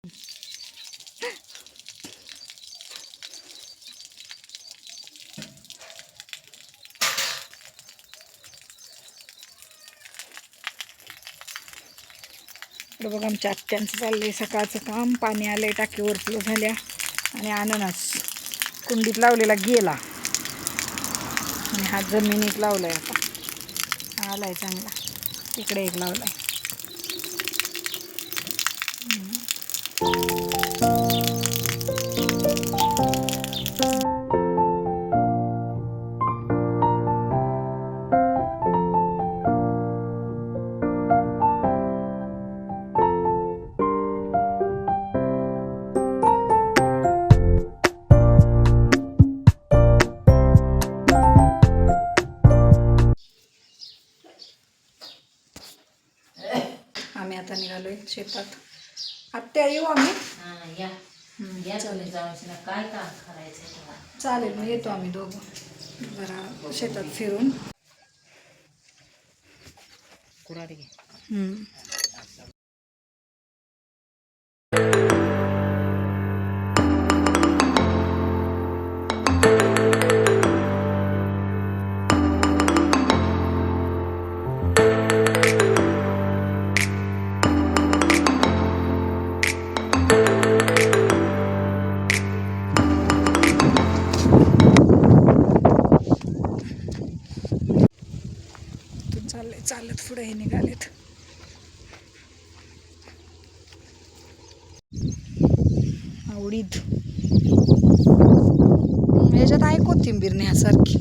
इकडं बघा आमच्या आत्यांचं चाललंय सकाळचं काम. पाणी आलंय, टाकी ओव्हरफ्लो झाल्या आणि अननस कुंडीत लावलेला गेला आणि हा जमिनीत लावलाय. आता आलाय चांगला. तिकडे एक लावलाय. आम्ही आता निघालोय शेतात. आत्या येऊ आम्ही? काय काम करायचं? चालेल, मग येतो आम्ही दोघं जरा शेतात फिरून. चाललंय चालत पुढे हे निघालेत. उडीद ह्याच्यात आहे कोथिंबीर नेण्यासारखी.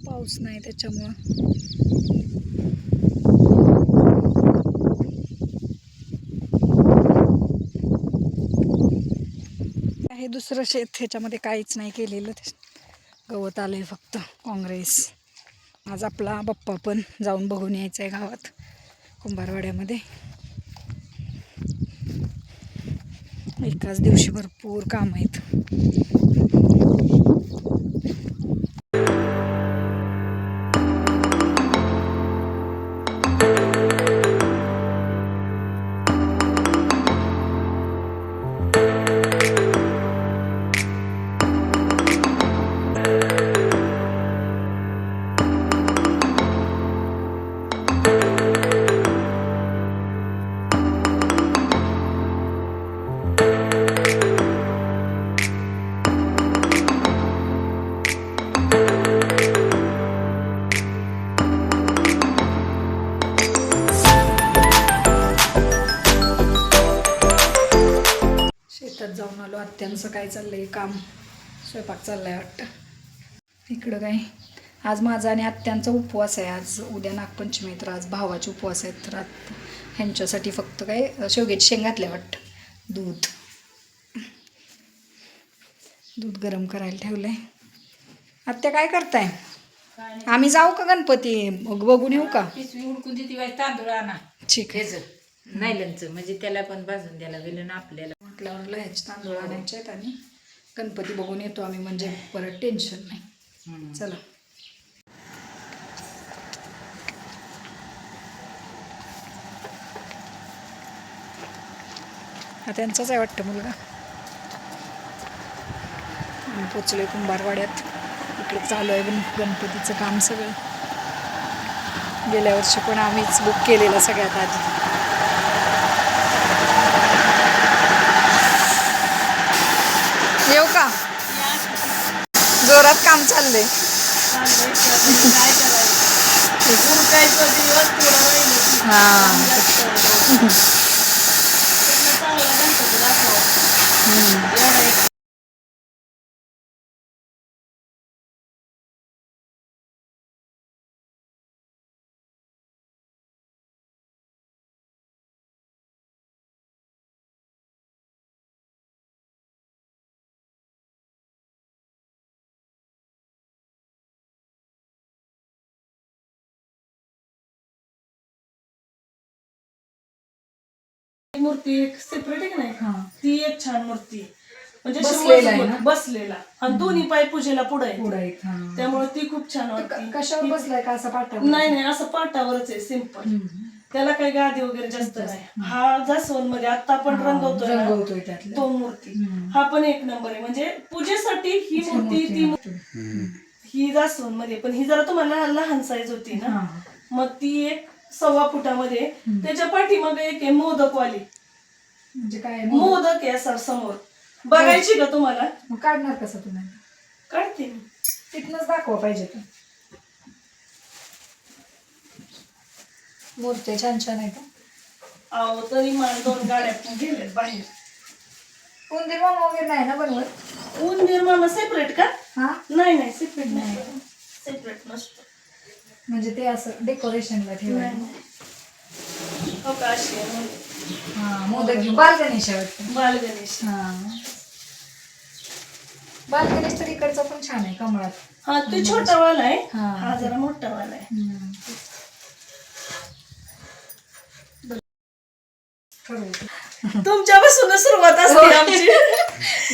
पाऊस नाही त्याच्यामुळं. हे दुसरं शेत, ह्याच्यामध्ये काहीच नाही केलेलं. गवत आलंय फक्त. काँग्रेस. आज आपला बाप्पा पण जाऊन बघून यायचं आहे गावात कुंभारवाड्यामध्ये. एकाच दिवशी भरपूर काम आहेत. शेतात जाऊन आलो. आत्यांचं काय चाललंय काम, स्वयंपाक चाललाय वाटतं. इकडं काय, आज माझा आणि आत्यांचा उपवास आहे. आज उद्या नागपंचमी, तर आज भावाचे उपवास आहेत. तर ह्यांच्यासाठी फक्त काय शेवग्याची शेंग घातल्या वाटतं. दूध गरम करायला ठेवलंय. आत्या काय करताय? आम्ही जाऊ का गणपती बघून येऊ का? पिशवी उडकून देते, तांदूळ आणा. ठीक आहे. नायलनचं, म्हणजे त्याला पण भाजून द्यायला गेलं ना आपल्याला. म्हटल्यावर लह्याचे तांदूळ आणायचे आहेत आणि गणपती बघून येतो आम्ही, म्हणजे परत टेन्शन नाही. चला. हा त्यांचाच आहे वाटतं मुलगा. आम्ही पोचलोय कुंभारवाड्यात. इकडे चालू आहे गणपतीचं काम सगळं. गेल्या वर्षी पण आम्हीच बुक केलेलं सगळ्यात आधी. येऊ का? जोरात काम चाललंय. मूर्ती एक सेपरेट आहे का नाही, ती एक छान मूर्ती म्हणजे बसलेला आणि दोन्ही पाय पूजेला पुढे आहे. त्यामुळे ती खूप छान वाटते. कशावर बसलाय का? असं पाटावर? नाही, असं पाटावरच आहे, सिंपल. त्याला काही गादी वगैरे जास्त नाही. हा जास्वंद मध्ये आता आपण रंगवतोय ना, रंगवतोय त्यातलं. तो मूर्ती हा पण एक नंबर आहे. म्हणजे पूजेसाठी ही मूर्ती ही जास्वंद मध्ये, पण ही जरा तुम्हाला लहान साईज होती ना, मग ती एक 1.25 फुटामध्ये. त्याच्या पाठीमागे एक आहे मोदकवाली, म्हणजे काय मोदक आहे असं समोर. बघायची का तुम्हाला? मग काढणार कसं तुम्ही? काढते मी. तिथनच दाखवा पाहिजे तर. मूर्ती छान छान आहे का? अहो तरी मला 2 गाड्या गेल्यात बाहेर. उंदीर मामा वगैरे नाही ना बनवत? उंदीर मामा सेपरेट का? हा, नाही सेपरेट नाही, सेपरेट नसतो. म्हणजे ते असं डेकोरेशनला ठेवायला. हो का, अशी आहे मूर्ती. हा, मोदक घेऊन बालगणेश आहे वाटतं. बालगणेश. हा, बालगणेश तर इकडचा पण छान आहे कमळात. हा ते छोटा वाला आहे, हा. हा जरा मोठा वाला आहे. तुमच्यापासूनच सुरुवात असते आमची.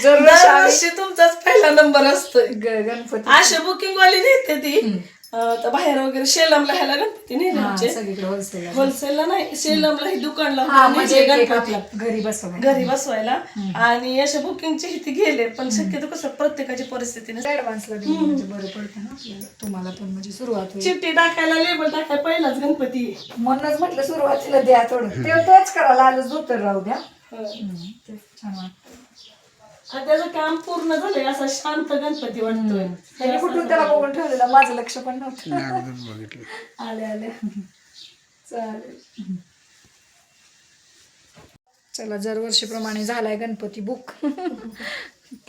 दरवर्षी तुमचाच पहिला नंबर असतोय. गणपती असे बुकिंग वाली नेते ती तर बाहेर वगैरे शेलमला ह्याला गणपती नेले आमचे. सगळीकडे होलसेल. होलसेलला नाही, शेलमला ही दुकान हा, लावून म्हणजे नेले एक गणपती आपलं घरी बसवलं. घरी बसवायला. आणि अशा बुकिंगचे इथे गेले, पण शक्यतो कसं प्रत्येकाची परिस्थिती नसते. ऍडव्हान्सला देऊन म्हणजे बरं पडतं ना आपल्याला. तुम्हाला पण म्हणजे सुरुवात होईल. चिठ्ठी टाकायला, लेबल टाकायला पहिलाच गणपती आहे. म्हणूनच म्हटलं सुरुवातीला द्या थोडं. तोच करायला आलंच धोतर राहू द्या. ते छान वाटतं. आणि त्याचं काम पूर्ण झालंय, असा शांत गणपती वाटतोय. त्याने कुठून त्याला बघून ठेवलेलं, माझं लक्ष पण नव्हतं. आले आले. चालेल, चला दरवर्षीप्रमाणे झालाय गणपती बुक.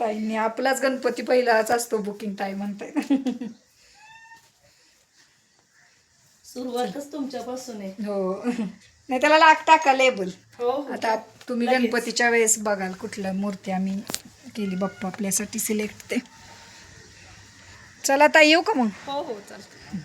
ताईंनी आपलाच गणपती पहिलाच असतो बुकिंग, ताई म्हणताय. सुरुवातच तुमच्यापासून आहे. हो, नाही त्याला टाका लेबल. हो आता तुम्ही गणपतीच्या वेळेस बघाल कुठल्या मूर्ती आम्ही केली बाप्पा आपल्यासाठी सिलेक्ट ते. चला ताई, येऊ का मग? हो चालतं.